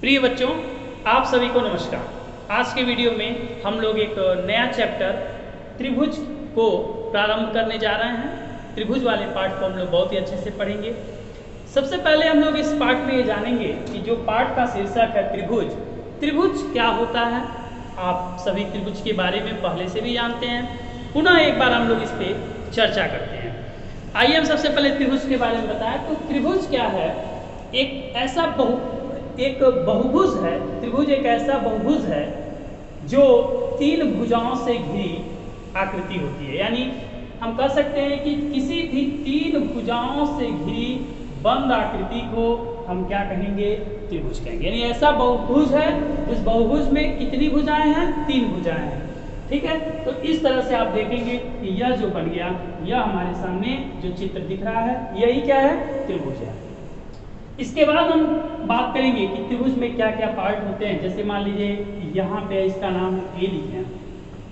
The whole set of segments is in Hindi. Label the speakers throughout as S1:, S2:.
S1: प्रिय बच्चों, आप सभी को नमस्कार। आज के वीडियो में हम लोग एक नया चैप्टर त्रिभुज को प्रारंभ करने जा रहे हैं। त्रिभुज वाले पार्ट को हम लोग बहुत ही अच्छे से पढ़ेंगे। सबसे पहले हम लोग इस पार्ट में ये जानेंगे कि जो पार्ट का शीर्षक है त्रिभुज, त्रिभुज क्या होता है। आप सभी त्रिभुज के बारे में पहले से भी जानते हैं, पुनः एक बार हम लोग इस पर चर्चा करते हैं। आइए हम सबसे पहले त्रिभुज के बारे में बताएं। तो त्रिभुज क्या है? एक बहुभुज है। त्रिभुज एक ऐसा बहुभुज है जो तीन भुजाओं से घिरी आकृति होती है। यानी हम कह सकते हैं कि किसी भी तीन भुजाओं से घिरी बंद आकृति को हम क्या कहेंगे? त्रिभुज कहेंगे। यानी ऐसा बहुभुज है जिस बहुभुज में कितनी भुजाएं हैं? तीन भुजाएं हैं। ठीक है, तो इस तरह से आप देखेंगे कि यह जो बन गया, यह हमारे सामने जो चित्र दिख रहा है, यही क्या है? त्रिभुज है। इसके बाद हम बात करेंगे कि त्रिभुज में क्या क्या पार्ट होते हैं। जैसे मान लीजिए यहाँ पे इसका नाम ए लिखे हैं,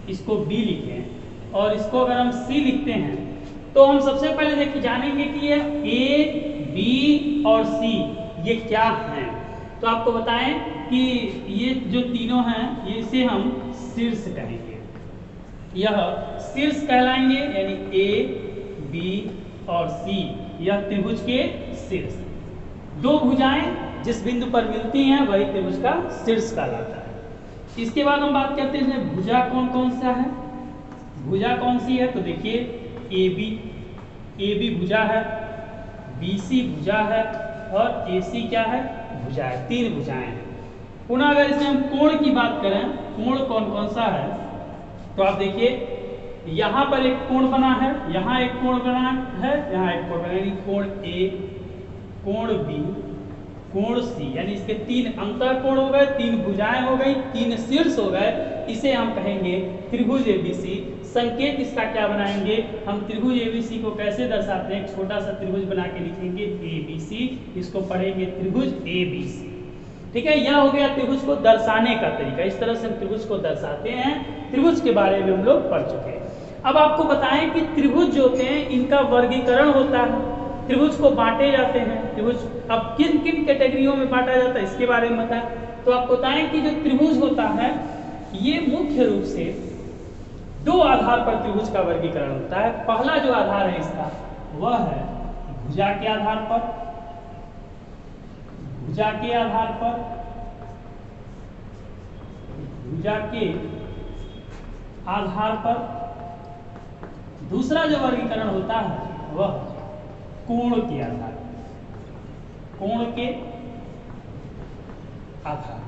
S1: इसको बी लिखे हैं और इसको अगर हम सी लिखते हैं तो हम सबसे पहले देखिए जानेंगे कि ये ए, बी और सी ये क्या हैं। तो आपको बताएं कि ये जो तीनों हैं ये इसे हम शीर्ष कहेंगे। यह शीर्ष कहलाएंगे, यानी ए, बी और सी यह त्रिभुज के शीर्ष। दो भुजाएं जिस बिंदु पर मिलती हैं वही त्रिभुज का शीर्ष कहलाता है। इसके बाद हम बात करते हैं भुजा कौन कौन सा है। भुजा कौन सी है? तो देखिए ए बी भुजा है, बी सी भुजा है और ए सी क्या है? भुजा है। तीन भुजाएं हैं। पुनः अगर इसमें हम कोण की बात करें, कोण कौन कौन सा है, तो आप देखिए यहाँ पर एक कोण बना है, यहाँ एक कोण बना है, यहाँ एक कोण बना है। कोण ए, कोण बी, कोण सी, यानी इसके तीन अंतर कोण हो गए, तीन भुजाएं हो गई, तीन शीर्ष हो गए। इसे हम कहेंगे त्रिभुज एबीसी। संकेत इसका क्या बनाएंगे? हम त्रिभुज एबीसी को कैसे दर्शाते हैं? एक छोटा सा त्रिभुज बना के लिखेंगे एबीसी, इसको पढ़ेंगे त्रिभुज एबीसी। ठीक है, यह हो गया त्रिभुज को दर्शाने का तरीका। इस तरह से हम त्रिभुज को दर्शाते हैं। त्रिभुज के बारे में हम लोग पढ़ चुके हैं। अब आपको बताएं कि त्रिभुज जो होते हैं इनका वर्गीकरण होता है, त्रिभुज को बांटे जाते हैं। त्रिभुज अब किन किन कैटेगरियों में बांटा जाता है इसके बारे में बताएं। तो आप बताएं कि जो त्रिभुज होता है ये मुख्य रूप से दो आधार पर त्रिभुज का वर्गीकरण होता है। पहला जो आधार है इसका वह है भुजा के आधार पर, भुजा के आधार पर, भुजा के आधार पर। दूसरा जो वर्गीकरण होता है वह कोण के आधार, कोण के आधार।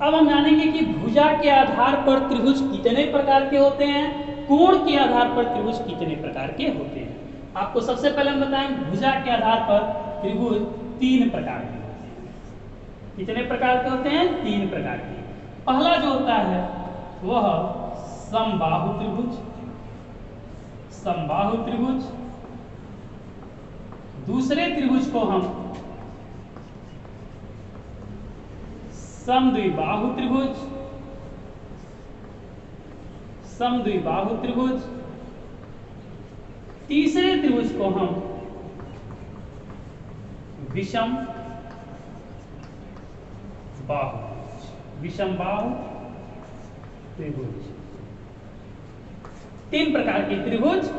S1: अब हम जानेंगे कि भुजा के आधार पर त्रिभुज कितने प्रकार के होते हैं, कोण के आधार पर त्रिभुज कितने प्रकार के होते हैं। आपको सबसे पहले हम बताएं भुजा के आधार पर त्रिभुज तीन प्रकार के होते हैं। कितने प्रकार के होते हैं? तीन प्रकार के। पहला जो होता है वह समबाहु त्रिभुज, समबाहु त्रिभुज। दूसरे त्रिभुज को हम समद्विबाहु त्रिभुज, समद्विबाहु त्रिभुज। तीसरे त्रिभुज को हम विषम बाहु, विषम बाहु त्रिभुज। तीन प्रकार के त्रिभुज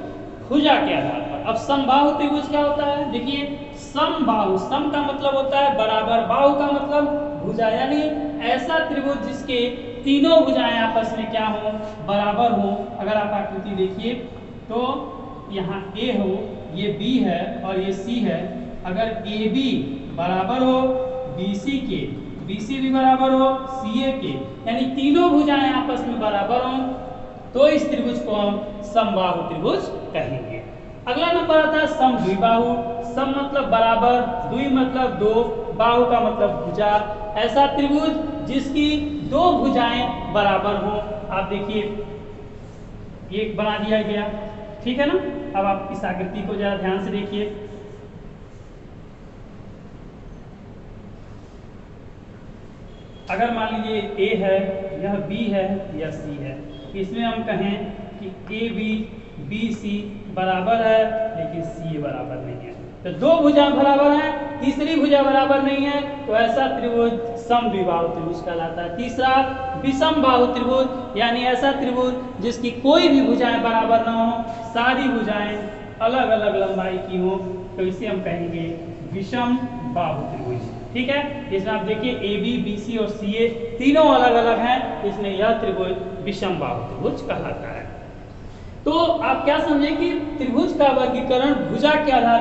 S1: भुजा के आधार पर। अब समबाहु त्रिभुज क्या होता है? देखिए समबाहु, सम का मतलब होता है बराबर, बाहु का मतलब भुजा, यानी ऐसा त्रिभुज जिसके तीनों भुजाएं आपस में क्या हो? बराबर हो। अगर आप आकृति देखिए तो यहाँ ए हो, ये बी है और ये सी है। अगर ए बी बराबर हो बी सी के, बी सी भी बराबर हो सी ए के, यानी तीनों भुजाएं आपस में बराबर हो, तो इस त्रिभुज को हम समबाहु त्रिभुज कहेंगे। अगला नंबर आता है समद्विबाहु। सम मतलब बराबर, द्वि मतलब दो, बाहु का मतलब भुजा। ऐसा त्रिभुज जिसकी दो भुजाएं बराबर हो। आप देखिए एक बना दिया गया, ठीक है ना। अब आप इस आकृति को जरा ध्यान से देखिए। अगर मान लीजिए ए है, यह बी है, यह सी है, इसमें हम कहें कि ए बी, बी सी बराबर है लेकिन सी बराबर नहीं है। तो दो भुजा बराबर हैं, तीसरी भुजा बराबर नहीं है, तो ऐसा त्रिभुज समद्विबाहु त्रिभुज कहलाता है। तीसरा विषम बाहु त्रिभुज, यानी ऐसा त्रिभुज जिसकी कोई भी भुजाएं बराबर ना हो, सारी भुजाएं अलग अलग लंबाई की हो, तो इसे हम कहेंगे विषम बाहु त्रिभुज। ठीक है, इसमें आप देखिए ए बी बी सी और सी ए तीनों अलग अलग हैं, इसलिए यह त्रिभुज विषम बाहु त्रिभुज कहलाता है। तो आप क्या समझे कि त्रिभुज का वर्गीकरण भुजा के आधार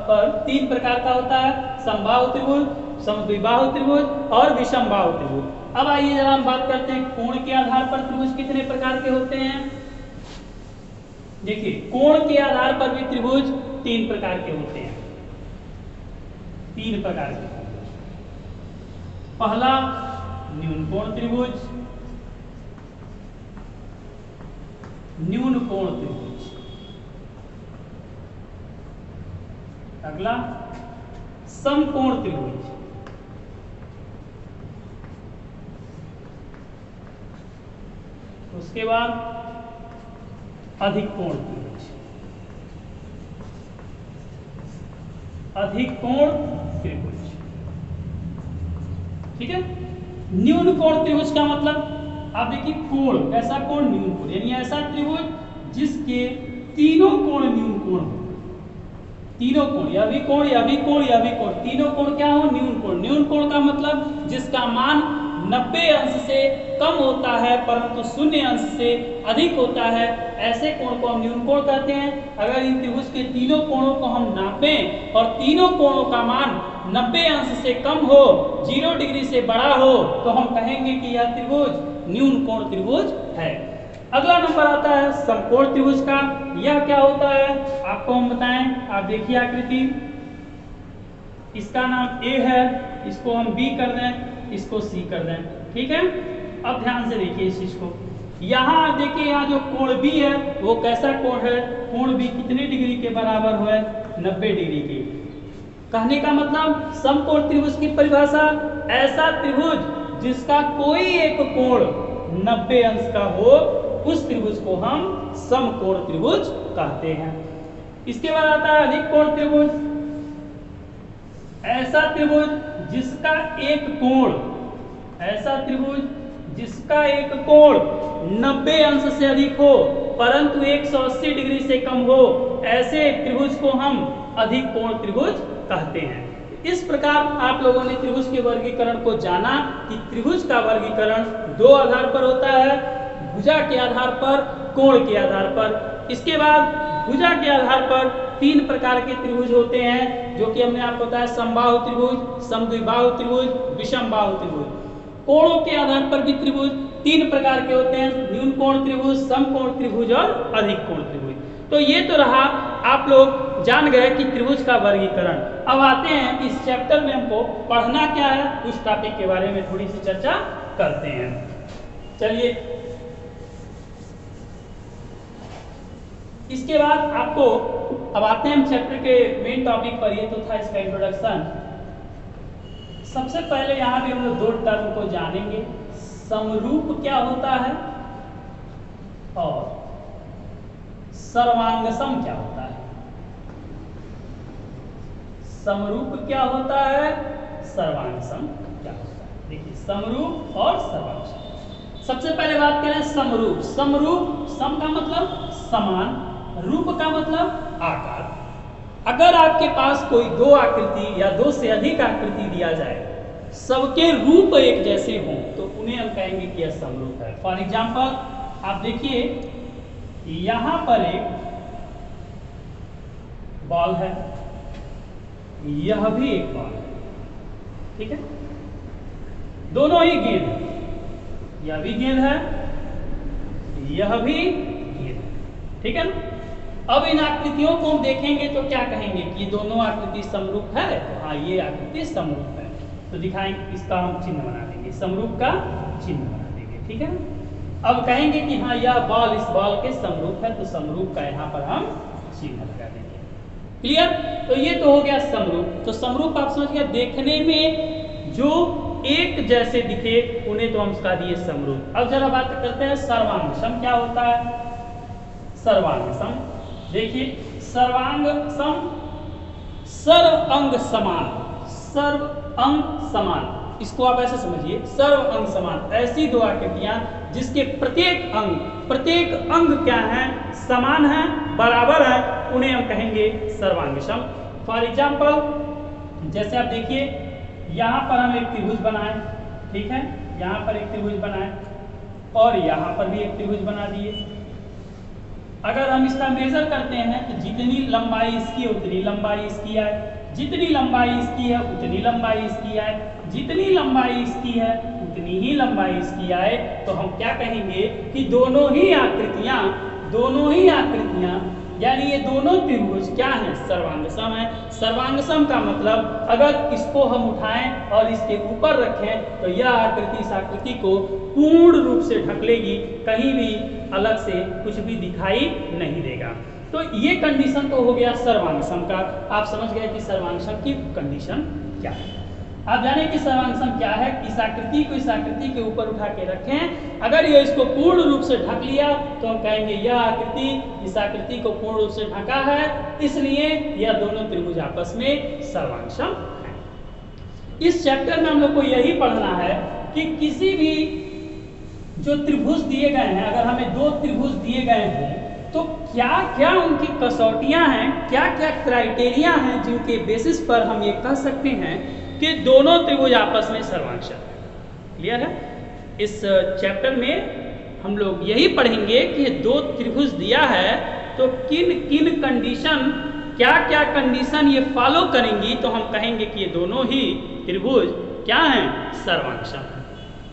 S1: पर तीन प्रकार का होता है, समबाहु त्रिभुज, समद्विबाहु त्रिभुज और विषम बाहु त्रिभुज। अब आइए जरा हम बात करते हैं कोण के आधार पर त्रिभुज कितने प्रकार के होते हैं। देखिए, कोण के आधार पर भी त्रिभुज तीन प्रकार के होते हैं, तीन प्रकार के। पहला न्यून कोण त्रिभुज, न्यून कोण त्रिभुज। अगला समकोण त्रिभुज, उसके बाद अधिक कोण त्रिभुज, अधिक कोण त्रिभुज। ठीक है, न्यून कोण त्रिभुज का मतलब आप देखिए कोण, कैसा कोण, न्यून कोण, यानी ऐसा त्रिभुज जिसके तीनों कोण न्यून कोण हो, तीनों कोण, यह भी कोण, यह भी कोण, यह भी कोण, तीनों कोण क्या हो, न्यून कोण। न्यून कोण का मतलब जिसका मान 90 अंश से कम होता है परंतु 0 अंश से अधिक होता है, ऐसे कोण को हम न्यून कोण कहते हैं। अगर इन त्रिभुज के तीनों कोणों को हम नापें और तीनों कोणों का मान 90 अंश से कम हो, 0 डिग्री से बड़ा हो, तो हम कहेंगे कि यह त्रिभुज न्यून कोण त्रिभुज है। अगला नंबर आता है समकोण त्रिभुज का। यह क्या होता है आपको हम बताएं। आप देखिए आकृति, इसका नाम ए है, इसको हम बी कर दें, इसको सी कर दें। ठीक है, अब ध्यान से देखिए इस चीज को। यहाँ आप देखिए, यहाँ जो कोण बी है वो कैसा कोण है, कोण बी कितने डिग्री के बराबर है, 90 डिग्री के। कहने का मतलब समकोण त्रिभुज की परिभाषा, ऐसा त्रिभुज जिसका कोई एक कोण 90 अंश का हो, उस त्रिभुज को हम समकोण त्रिभुज कहते हैं। इसके बाद आता है अधिक कोण त्रिभुज, ऐसा त्रिभुज जिसका एक कोण, ऐसा त्रिभुज जिसका एक कोण 90 अंश से अधिक हो परंतु 180 डिग्री से कम हो, ऐसे त्रिभुज को हम अधिक कोण त्रिभुज कहते हैं। इस प्रकार आप लोगों ने त्रिभुज के वर्गीकरण को जाना कि त्रिभुज का वर्गीकरण दो आधार पर होता है, भुजा के आधार पर, कोण के आधार पर। इसके बाद भुजा के आधार पर तीन प्रकार के त्रिभुज होते हैं, जो कि हमने आपको बताया, समबाहु त्रिभुज, समद्विबाहु त्रिभुज, विषम बाहु त्रिभुज। कोणों के आधार पर भी त्रिभुज तीन प्रकार के होते हैं, न्यून कोण त्रिभुज, समकोण त्रिभुज और अधिक कोण त्रिभुज। तो ये तो रहा, आप लोग जान गए कि त्रिभुज का वर्गीकरण। अब आते हैं इस चैप्टर में हमको पढ़ना क्या है, उस टॉपिक के बारे में थोड़ी सी चर्चा करते हैं। चलिए, इसके बाद आपको अब आते हैं हम चैप्टर के मेन टॉपिक पर। ये तो था इसका इंट्रोडक्शन। सबसे पहले यहाँ भी हम लोग दो टर्म को जानेंगे, समरूप क्या होता है और सर्वांगसम क्या होता है। समरूप क्या होता है, सर्वांगसम क्या होता है। देखिए, समरूप और सर्वांगसम। सबसे पहले बात करें समरूप। समरूप, सम का मतलब समान, रूप का मतलब आकार। अगर आपके पास कोई दो आकृति या दो से अधिक आकृति दिया जाए, सबके रूप एक जैसे हों, तो उन्हें हम कहेंगे कि यह समरूप है। फॉर एग्जाम्पल आप देखिए, यहां पर एक बॉल है, यह भी एक बॉल है, ठीक है, दोनों ही गेंद है, यह भी गेंद है, यह भी गेंद है, ठीक है ना। अब इन आकृतियों को हम देखेंगे तो क्या कहेंगे कि दोनों आकृति समरूप है, तो हाँ ये आकृति समरूप है, तो दिखाएंगे, इसका हम चिन्ह बना देंगे, समरूप का चिन्ह बना देंगे, ठीक है ना। अब कहेंगे कि हाँ यह बॉल इस बॉल के समरूप है, तो समरूप का यहाँ पर हम चिन्ह लगा देंगे। क्लियर। तो ये तो हो गया समरूप। तो समरूप आप समझ गए, देखने में जो एक जैसे दिखे उन्हें तो हम उसका दिए समरूप। अब जरा बात करते हैं सर्वांगसम क्या होता है। सर्वांगसम देखिए, सर्वांगसम सर्व अंग समान, सर्व अंग समान, इसको आप ऐसे समझिए, सर्व अंग समान, ऐसी दो आकृतियां जिसके प्रत्येक अंग क्या है, समान है, बराबर है, उन्हें हम कहेंगे सर्वांग सम। फॉर एग्जाम्पल, जैसे आप देखिए यहाँ पर हम एक त्रिभुज बनाए, ठीक है, यहाँ पर एक त्रिभुज बनाए और यहाँ पर भी एक त्रिभुज बना दिए। अगर हम इसका मेजर करते हैं तो जितनी लंबाई इसकी है उतनी लंबाई इसकी आए, जितनी लंबाई इसकी है उतनी लंबाई इसकी आए, जितनी लंबाई इसकी है उतनी ही लंबाई इसकी आए, तो हम क्या कहेंगे कि दोनों ही आकृतियां यानी ये दोनों त्रिभुज क्या है, सर्वांग सम है। सर्वांग सम का मतलब अगर इसको हम उठाएं और इसके ऊपर रखें तो यह आकृति इस आकृति को पूर्ण रूप से ढक लेगी, कहीं भी अलग से कुछ भी दिखाई नहीं देगा। तो ये कंडीशन तो हो गया सर्वांग सम का। आप समझ गए कि सर्वांग सम की कंडीशन क्या है। आप जाने कि सर्वांग सम क्या है, इस आकृति को इस आकृति के ऊपर उठा के रखें, अगर ये इसको पूर्ण रूप से ढक लिया तो हम कहेंगे यह आकृति इस आकृति को पूर्ण रूप से ढका है, इसलिए यह दोनों त्रिभुज आपस में सर्वांग सम है। इस चैप्टर में हम लोग को यही पढ़ना है कि किसी भी जो त्रिभुज दिए गए हैं, अगर हमें दो त्रिभुज दिए गए हैं तो क्या क्या उनकी कसौटियां हैं, क्या क्या क्राइटेरिया हैं जिनके बेसिस पर हम ये कह सकते हैं कि दोनों त्रिभुज आपस में सर्वांग सम है। क्लियर है? इस चैप्टर में हम लोग यही पढ़ेंगे कि दो त्रिभुज दिया है तो किन किन कंडीशन, क्या क्या कंडीशन ये फॉलो करेंगी तो हम कहेंगे कि ये दोनों ही त्रिभुज क्या हैं, सर्वांग सम है।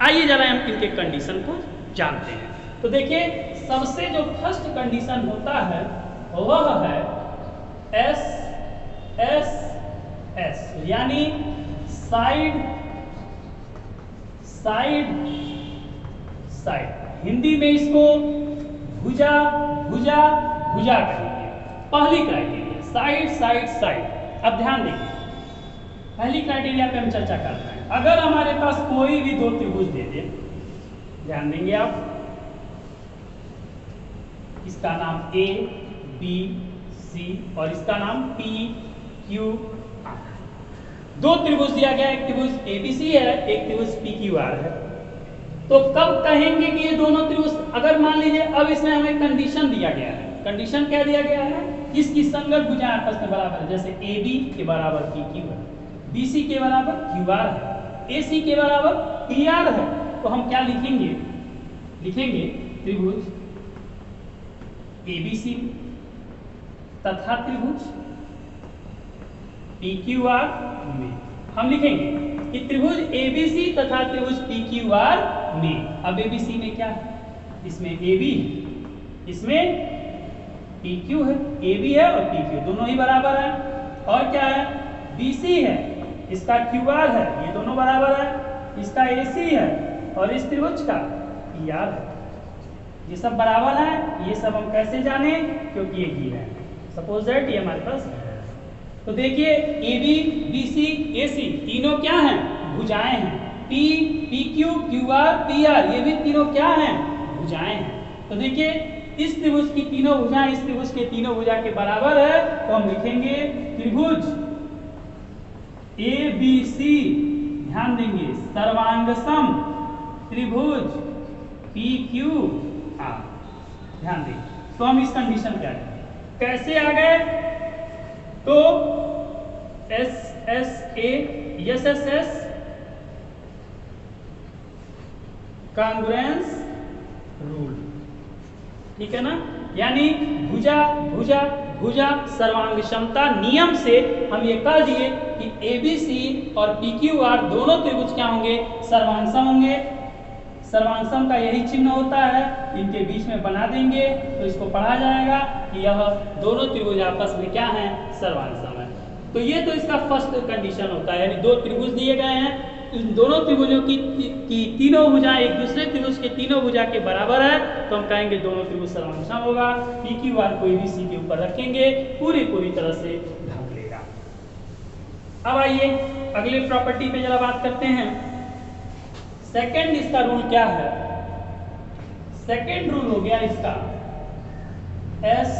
S1: आइए जरा हम इनके कंडीशन को जानते हैं। तो देखिए सबसे जो फर्स्ट कंडीशन होता है वह है एस एस एस, यानी साइड साइड साइड। हिंदी में इसको भुजा भुजा भुजा कहेंगे। पहली क्राइटेरिया साइड साइड साइड। अब ध्यान देखिए, पहली क्राइटेरिया पे हम चर्चा करते हैं। अगर हमारे पास कोई भी दो त्रिभुज दे दे, ध्यान देंगे आप, इसका नाम ए बी सी और इसका नाम पी क्यू आर। दो त्रिभुज दिया गया, एक त्रिभुज एबीसी है, एक त्रिभुज पी क्यू आर है। तो कब कहेंगे कि ये दोनों त्रिभुज, अगर मान लीजिए अब इसमें हमें कंडीशन दिया गया है, कंडीशन क्या दिया गया है, किसकी संगत भुजाएं आपस में बराबर है, जैसे ए बी के बराबर पी क्यू है, बी सी के बराबर क्यू आर है, ए सी के बराबर पी आर है। तो हम क्या लिखेंगे, लिखेंगे त्रिभुज एबीसी तथा त्रिभुज PQR में हम लिखेंगे कि त्रिभुज एबीसी तथा त्रिभुज PQR में। अब एबीसी में क्या है, इसमें AB है, इसमें PQ है, AB है और PQ दोनों ही बराबर है। और क्या है, BC है, इसका QR है, ये दोनों बराबर है, इसका AC है और इस त्रिभुज का PR है, ये सब बराबर है। ये सब हम कैसे जाने, क्योंकि ये गिवन है, सपोज दैट ये हमारे पास है। तो देखिए AB BC AC तीनों क्या हैं, भुजाएं हैं। P PQ QR PR ये भी तीनों क्या हैं, भुजाएं हैं। तो देखिए इस त्रिभुज की तीनों भुजाएं इस त्रिभुज के तीनों भुजा के बराबर है, तो हम लिखेंगे त्रिभुज ABC, ध्यान देंगे सर्वांग सम त्रिभुज PQR, ध्यान दें। तो हम इस कंडीशन पे आ गए, कैसे आ गए, तो S S A S S S congruence rule, ठीक है ना, यानी भुजा भुजा भुजा सर्वांग क्षमता नियम से हम ये कह दिए कि एबीसी और पीक्यूआर दोनों त्रिभुज क्या होंगे, सर्वांग सम होंगे। सर्वांग सम का यही चिन्ह होता है, इनके बीच में बना देंगे तो इसको पढ़ा जाएगा कि यह दोनों त्रिभुज आपस में क्या है, सर्वांग सम है। तो ये तो इसका फर्स्ट कंडीशन होता है, यानी दो त्रिभुज दिए गए हैं, इन दोनों त्रिभुजों की तीनों भुजाएं एक दूसरे त्रिभुज के तीनों भुजा के बराबर है, तो हम कहेंगे दोनों त्रिभुज सर्वांग सम होगा। PQR को ABC के ऊपर रखेंगे, पूरी तरह से ढक लेगा। अब आइए अगले प्रॉपर्टी पे जरा बात करते हैं। सेकंड इसका रूल क्या है, सेकंड रूल हो गया इसका SAS,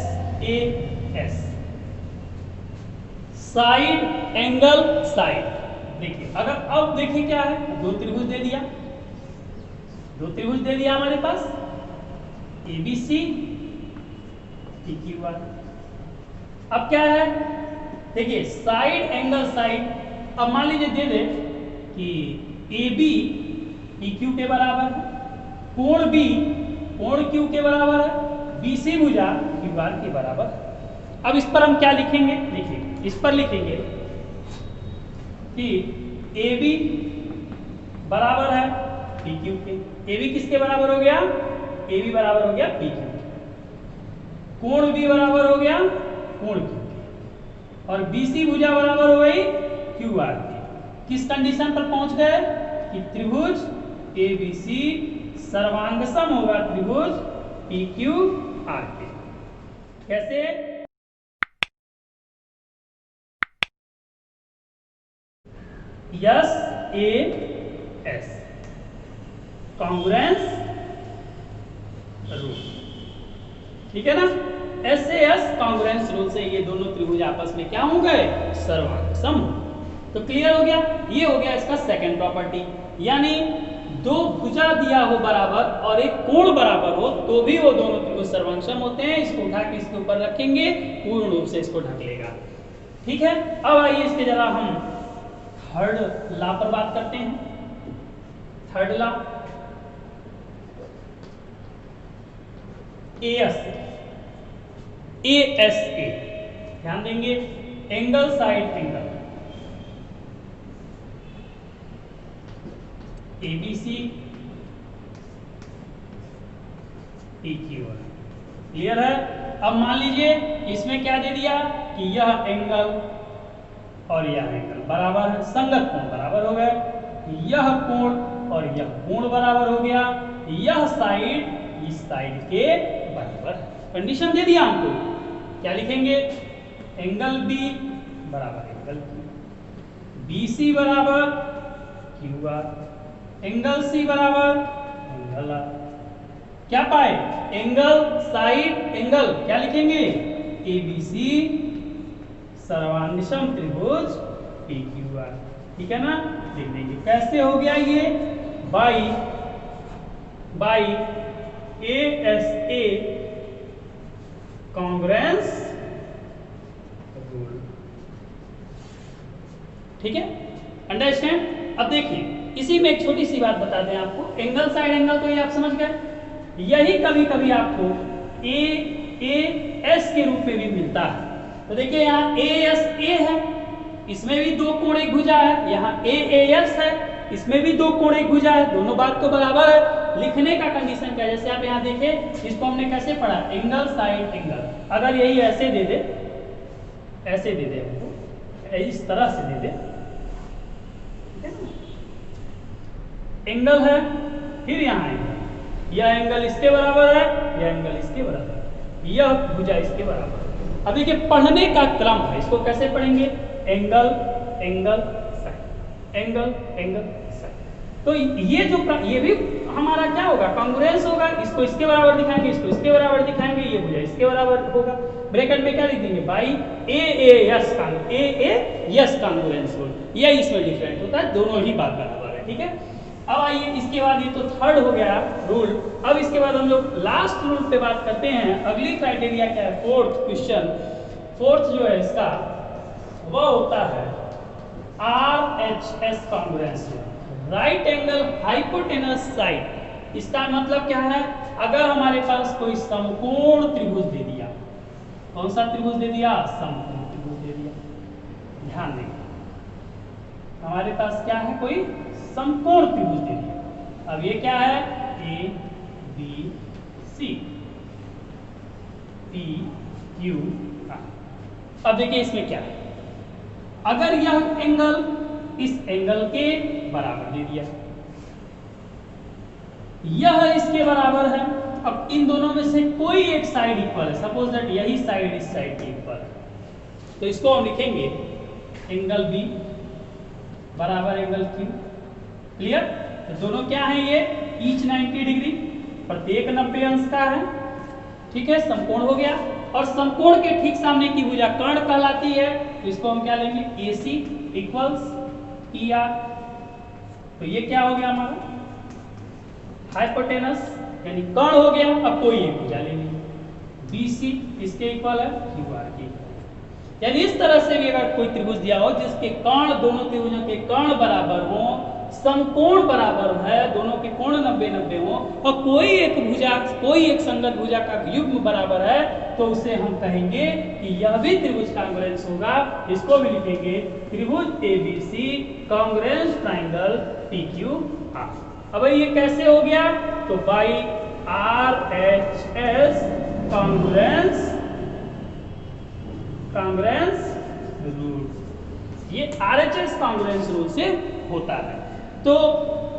S1: साइड एंगल साइड। देखिए अगर अब देखिए क्या है, दो त्रिभुज दे दिया, दो त्रिभुज दे दिया हमारे पास ABC PQR। अब क्या है, देखिए साइड एंगल साइड। अब मान लीजिए दे दे कि AB PQ के बराबर है, कोण B कोण Q के बराबर है, BC भुजा QR के बराबर है। अब इस पर हम क्या लिखेंगे, देखिए इस पर लिखेंगे कि AB बराबर है PQ के। AB किसके बराबर हो गया, AB बराबर हो गया PQ के। कोण B बराबर हो गया कोण Q के, और BC भुजा बराबर हो गई QR के। किस कंडीशन पर पहुंच गए कि त्रिभुज ABC सर्वांग सम होगा त्रिभुज PQR के। कैसे, SAS कॉन्ग्रुएंस रूल, ठीक है ना। SAS कॉन्ग्रुएंस रूल से ये दोनों त्रिभुज आपस में क्या हो गए, सर्वांग सम। तो क्लियर हो गया, ये हो गया इसका सेकंड प्रॉपर्टी। यानी दो भुजा दिया हो बराबर और एक कोण बराबर हो तो भी वो दोनों त्रिभुज सर्वांग सम होते हैं। इसको उठा के इसके ऊपर रखेंगे, पूर्ण रूप से इसको ढक लेगा। ठीक है, अब आइए इसके जरा हम थर्ड लॉ पर बात करते हैं। थर्ड लॉ ASA, ध्यान देंगे, angle side angle ABC PQR। Clear है। अब मान लीजिए इसमें क्या दे दिया कि यह एंगल और यह एंगल बराबर है, संगत कोण बराबर हो गए, यह कोण और यह कोण बराबर हो गया, यह साइड इस साइड के बराबर है। कंडीशन दे दिया हमको, क्या लिखेंगे, एंगल B बराबर एंगल Q, BC बराबर QR, एंगल C बराबर एंगल R। क्या पाए, एंगल साइड एंगल, क्या लिखेंगे, ABC सर्वांगसम त्रिभुज PQR। ठीक है ना, लिख देंगे। कैसे हो गया ये, बाई ASA कॉन्ग्रुएंस रूल। ठीक है, अंडरस्टैंड। अब देखिए इसी में एक छोटी सी बात बता दें आपको, एंगल साइड एंगल तो ये आप समझ गए, यही कभी कभी आपको AS के रूप में भी मिलता है। तो देखिए यहाँ ASA है, इसमें भी दो कोण एक भुजा है, यहाँ AAS है, इसमें भी दो कोण एक भुजा है, दोनों बात तो बराबर है। लिखने का कंडीशन क्या है, जैसे आप यहाँ देखें, इसको हमने कैसे पढ़ा, एंगल साइड एंगल। अगर यही ऐसे दे दे, ऐसे दे दे हमको, इस तरह से दे दे, एंगल है, फिर यहाँ एंगल, यह एंगल इसके बराबर है, यह एंगल इसके बराबर है, यह भुजा इसके बराबर है। अब देखिए पढ़ने का क्रम है, इसको कैसे पढ़ेंगे, angle angle side, angle angle side. तो ये भी हमारा क्या होगा, कॉन्ग्रुएंस होगा। इसको इसके बराबर दिखाएंगे, इसको इसके बराबर दिखाएंगे, ये भुजा इसके बराबर होगा। ब्रैकेट में क्या लिख देंगे, बाई AAS कॉन्ग्रुएंस रूल। ये इसमें डिफरेंट होता है, दोनों ही बात बराबर है। ठीक है, अब आइए इसके बाद, ये तो थर्ड हो गया रूल। अब इसके बाद हम लोग लास्ट रूल पे बात करते हैं। अगली क्राइटेरिया क्या है, फोर्थ क्वेश्चन, फोर्थ जो है इसका वह होता है RHS congruence, right angle hypotenuse side. इसका मतलब क्या है, अगर हमारे पास कोई समकोण त्रिभुज दे दिया, कौन सा त्रिभुज दे दिया, समकोण त्रिभुज दे दिया। ध्यान देंगे, हमारे पास क्या है, कोई समकोण त्रिभुज दे दिया। अब ये क्या है, ABC PQR। अब देखिए इसमें क्या है, अगर यह एंगल इस एंगल के बराबर दे दिया, यह इसके बराबर है, अब इन दोनों में से कोई एक साइड इक्वल है, सपोज दैट यही साइड इस साइड के इक्वल है, तो इसको हम लिखेंगे एंगल B बराबर एंगल Q। क्लियर, तो दोनों क्या है, ये ईच 90 डिग्री, प्रत्येक 90 अंश का है। ठीक है, समकोण हो गया। और समकोण के ठीक सामने की भुजा कर्ण कहलाती है, तो इसको हम क्या लेंगे, AC इक्वल्स ER। तो ये क्या हो गया हमारा हाइपोटेनस यानी कर्ण हो गया। अब कोई एक भुजा लेंगे BC, इसके इक्वल है QR की। यानी इस तरह से भी अगर कोई त्रिभुज दिया हो जिसके कर्ण, दोनों त्रिभुजों के कर्ण बराबर हो, समकोण बराबर है, दोनों के कोण 90-90 हो, और कोई एक संगत भुजा का युग्म बराबर है, तो उसे हम कहेंगे कि यह भी त्रिभुज कांग्रुएंस होगा। इसको भी लिखेंगे त्रिभुज ABC कांग्रुएंस ट्रायंगल PQR। अब ये कैसे हो गया, तो बाई RHS कांग्रुएंस रूल, ये RHS कांग्रुएंस रूल से होता है। तो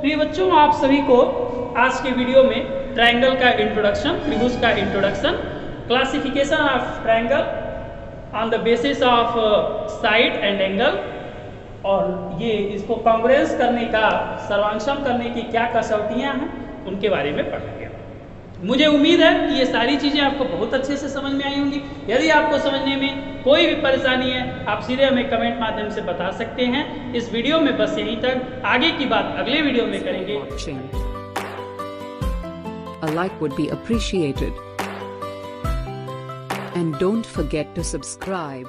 S1: प्रिय बच्चों, आप सभी को आज के वीडियो में ट्रायंगल का इंट्रोडक्शन, त्रिभुज का introduction, classification of triangle on the basis of side and angle, और ये इसको कांग्रुएंस करने का, सर्वांशम करने की क्या कसौटियां हैं, उनके बारे में पढ़ा गया। मुझे उम्मीद है कि ये सारी चीज़ें आपको बहुत अच्छे से समझ में आई होंगी। यदि आपको समझने में कोई भी परेशानी है, आप सीधे हमें कमेंट माध्यम से बता सकते हैं। इस वीडियो में बस यहीं तक, आगे की बात अगले वीडियो में करेंगे।
S2: A like would be appreciated. And don't forget to subscribe.